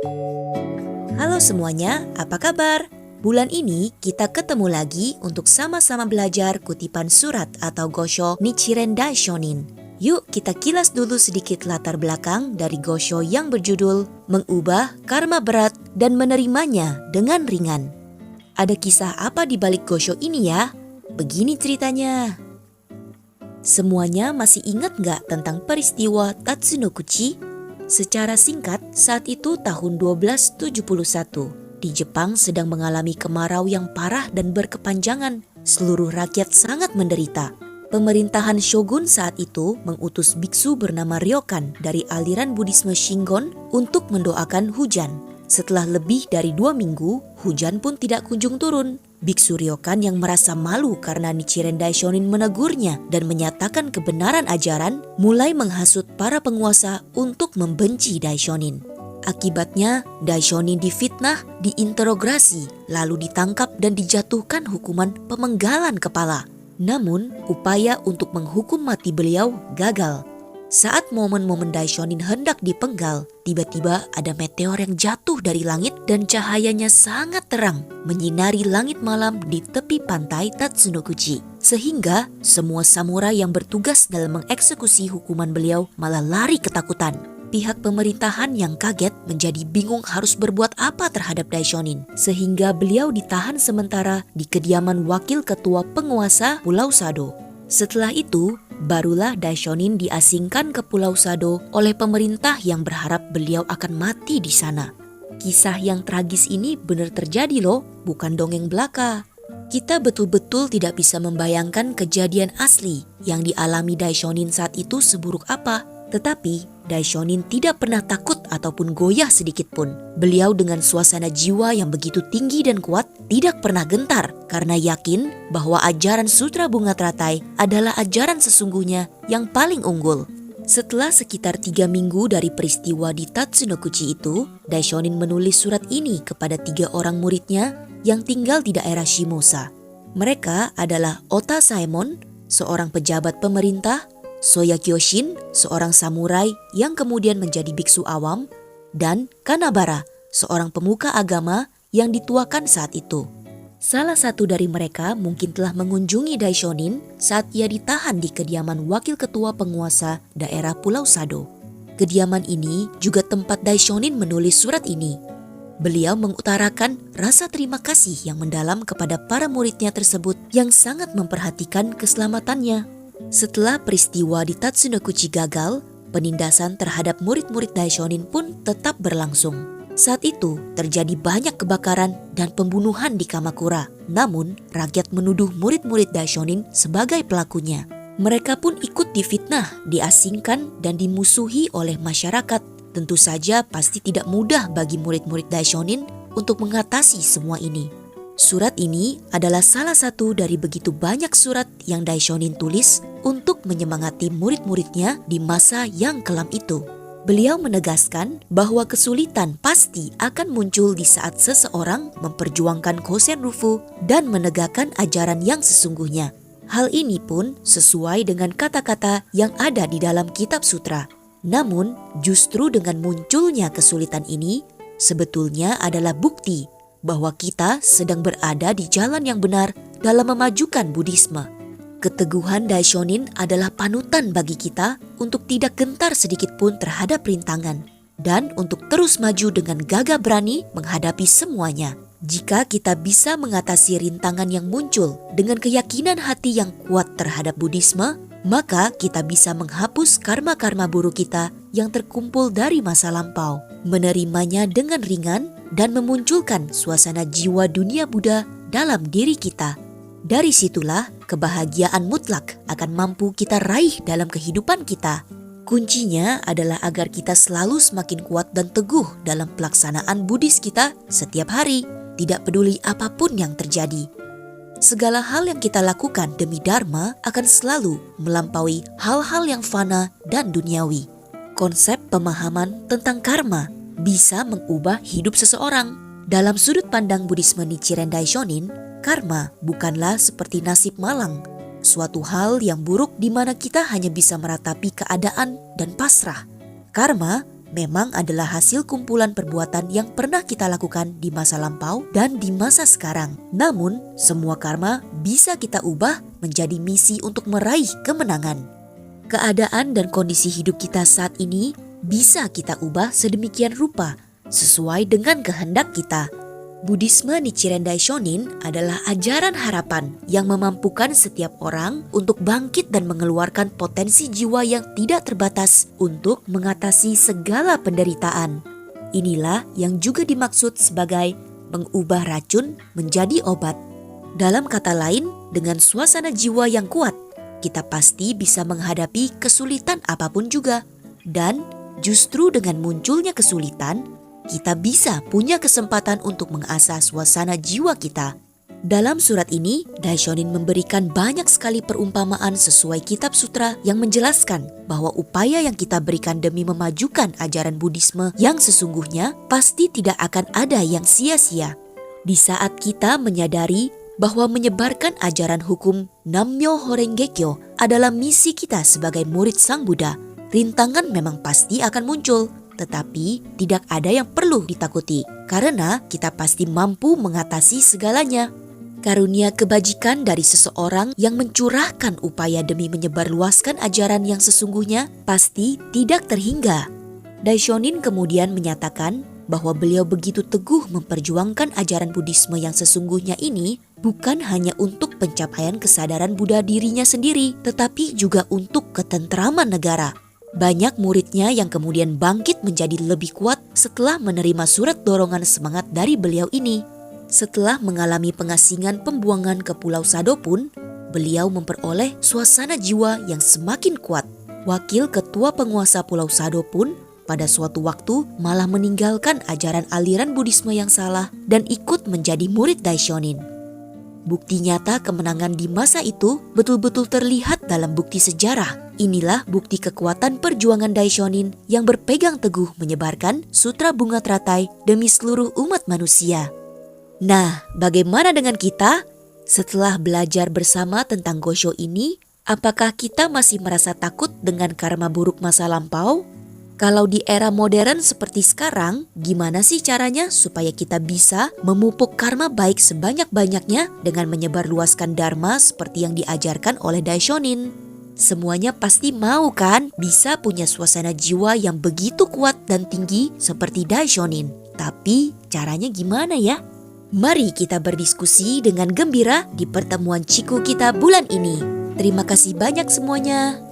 Halo semuanya, apa kabar? Bulan ini kita ketemu lagi untuk sama-sama belajar kutipan surat atau gosho Nichiren Daishonin. Yuk kita kilas dulu sedikit latar belakang dari gosho yang berjudul Mengubah Karma Berat dan Menerimanya dengan Ringan. Ada kisah apa di balik gosho ini ya? Begini ceritanya. Semuanya masih ingat nggak tentang peristiwa Tatsunokuchi? Secara singkat, saat itu tahun 1271, di Jepang sedang mengalami kemarau yang parah dan berkepanjangan. Seluruh rakyat sangat menderita. Pemerintahan shogun saat itu mengutus biksu bernama Ryokan dari aliran Buddhisme Shingon untuk mendoakan hujan. Setelah lebih dari 2 minggu, hujan pun tidak kunjung turun. Biksu Ryokan yang merasa malu karena Nichiren Daishonin menegurnya dan menyatakan kebenaran ajaran, mulai menghasut para penguasa untuk membenci Daishonin. Akibatnya, Daishonin difitnah, diinterogasi, lalu ditangkap dan dijatuhkan hukuman pemenggalan kepala. Namun, upaya untuk menghukum mati beliau gagal. Saat momen-momen Daishonin hendak dipenggal, tiba-tiba ada meteor yang jatuh dari langit dan cahayanya sangat terang, menyinari langit malam di tepi pantai Tatsunokuchi. Sehingga semua samurai yang bertugas dalam mengeksekusi hukuman beliau malah lari ketakutan. Pihak pemerintahan yang kaget menjadi bingung harus berbuat apa terhadap Daishonin, sehingga beliau ditahan sementara di kediaman wakil ketua penguasa Pulau Sado. Setelah itu, barulah Daishonin diasingkan ke Pulau Sado oleh pemerintah yang berharap beliau akan mati di sana. Kisah yang tragis ini benar terjadi loh, bukan dongeng belaka. Kita betul-betul tidak bisa membayangkan kejadian asli yang dialami Daishonin saat itu seburuk apa. Tetapi Daishonin tidak pernah takut ataupun goyah sedikit pun. Beliau dengan suasana jiwa yang begitu tinggi dan kuat tidak pernah gentar karena yakin bahwa ajaran Sutra Bunga Teratai adalah ajaran sesungguhnya yang paling unggul. Setelah sekitar 3 minggu dari peristiwa di Tatsunokuchi itu, Daishonin menulis surat ini kepada 3 orang muridnya yang tinggal di daerah Shimosa. Mereka adalah Ota Saemon, seorang pejabat pemerintah, Soya Kyoshin, seorang samurai yang kemudian menjadi biksu awam, dan Kanabara, seorang pemuka agama yang dituakan saat itu. Salah satu dari mereka mungkin telah mengunjungi Daishonin saat ia ditahan di kediaman wakil ketua penguasa daerah Pulau Sado. Kediaman ini juga tempat Daishonin menulis surat ini. Beliau mengutarakan rasa terima kasih yang mendalam kepada para muridnya tersebut yang sangat memperhatikan keselamatannya. Setelah peristiwa di Tatsunokuchi gagal, penindasan terhadap murid-murid Daishonin pun tetap berlangsung. Saat itu terjadi banyak kebakaran dan pembunuhan di Kamakura. Namun, rakyat menuduh murid-murid Daishonin sebagai pelakunya. Mereka pun ikut difitnah, diasingkan, dan dimusuhi oleh masyarakat. Tentu saja pasti tidak mudah bagi murid-murid Daishonin untuk mengatasi semua ini. Surat ini adalah salah satu dari begitu banyak surat yang Daishonin tulis untuk menyemangati murid-muridnya di masa yang kelam itu. Beliau menegaskan bahwa kesulitan pasti akan muncul di saat seseorang memperjuangkan Kosen Rufu dan menegakkan ajaran yang sesungguhnya. Hal ini pun sesuai dengan kata-kata yang ada di dalam kitab sutra. Namun, justru dengan munculnya kesulitan ini sebetulnya adalah bukti bahwa kita sedang berada di jalan yang benar dalam memajukan Buddhisme. Keteguhan Daishonin adalah panutan bagi kita untuk tidak gentar sedikit pun terhadap rintangan dan untuk terus maju dengan gagah berani menghadapi semuanya. Jika kita bisa mengatasi rintangan yang muncul dengan keyakinan hati yang kuat terhadap Buddhisme, maka kita bisa menghapus karma-karma buruk kita yang terkumpul dari masa lampau, menerimanya dengan ringan dan memunculkan suasana jiwa dunia Buddha dalam diri kita. Dari situlah kebahagiaan mutlak akan mampu kita raih dalam kehidupan kita. Kuncinya adalah agar kita selalu semakin kuat dan teguh dalam pelaksanaan Buddhis kita setiap hari, tidak peduli apapun yang terjadi. Segala hal yang kita lakukan demi Dharma akan selalu melampaui hal-hal yang fana dan duniawi. Konsep pemahaman tentang karma bisa mengubah hidup seseorang. Dalam sudut pandang Buddhisme Nichiren Daishonin, karma bukanlah seperti nasib malang, suatu hal yang buruk di mana kita hanya bisa meratapi keadaan dan pasrah. Karma memang adalah hasil kumpulan perbuatan yang pernah kita lakukan di masa lampau dan di masa sekarang. Namun, semua karma bisa kita ubah menjadi misi untuk meraih kemenangan. Keadaan dan kondisi hidup kita saat ini bisa kita ubah sedemikian rupa sesuai dengan kehendak kita. Buddhisme Nichiren Daishonin adalah ajaran harapan yang memampukan setiap orang untuk bangkit dan mengeluarkan potensi jiwa yang tidak terbatas untuk mengatasi segala penderitaan. Inilah yang juga dimaksud sebagai mengubah racun menjadi obat. Dalam kata lain, dengan suasana jiwa yang kuat, kita pasti bisa menghadapi kesulitan apapun juga. Dan justru dengan munculnya kesulitan, kita bisa punya kesempatan untuk mengasah suasana jiwa kita. Dalam surat ini, Daishonin memberikan banyak sekali perumpamaan sesuai kitab sutra yang menjelaskan bahwa upaya yang kita berikan demi memajukan ajaran Buddhisme yang sesungguhnya pasti tidak akan ada yang sia-sia. Di saat kita menyadari bahwa menyebarkan ajaran hukum Nammyoho Renge Kyo adalah misi kita sebagai murid Sang Buddha, rintangan memang pasti akan muncul. Tetapi tidak ada yang perlu ditakuti karena kita pasti mampu mengatasi segalanya. Karunia kebajikan dari seseorang yang mencurahkan upaya demi menyebarluaskan ajaran yang sesungguhnya pasti tidak terhingga. Daishonin kemudian menyatakan bahwa beliau begitu teguh memperjuangkan ajaran Buddhisme yang sesungguhnya ini bukan hanya untuk pencapaian kesadaran Buddha dirinya sendiri, tetapi juga untuk ketentraman negara. Banyak muridnya yang kemudian bangkit menjadi lebih kuat setelah menerima surat dorongan semangat dari beliau ini. Setelah mengalami pengasingan pembuangan ke Pulau Sado pun, beliau memperoleh suasana jiwa yang semakin kuat. Wakil ketua penguasa Pulau Sado pun pada suatu waktu malah meninggalkan ajaran aliran Buddhisme yang salah dan ikut menjadi murid Daishonin. Bukti nyata kemenangan di masa itu betul-betul terlihat dalam bukti sejarah. Inilah bukti kekuatan perjuangan Daishonin yang berpegang teguh menyebarkan Sutra Bunga Teratai demi seluruh umat manusia. Nah, bagaimana dengan kita? Setelah belajar bersama tentang Gosho ini, apakah kita masih merasa takut dengan karma buruk masa lampau? Kalau di era modern seperti sekarang, gimana sih caranya supaya kita bisa memupuk karma baik sebanyak-banyaknya dengan menyebarluaskan dharma seperti yang diajarkan oleh Daishonin? Semuanya pasti mau kan bisa punya suasana jiwa yang begitu kuat dan tinggi seperti Daishonin. Tapi caranya gimana ya? Mari kita berdiskusi dengan gembira di pertemuan Chiku kita bulan ini. Terima kasih banyak semuanya.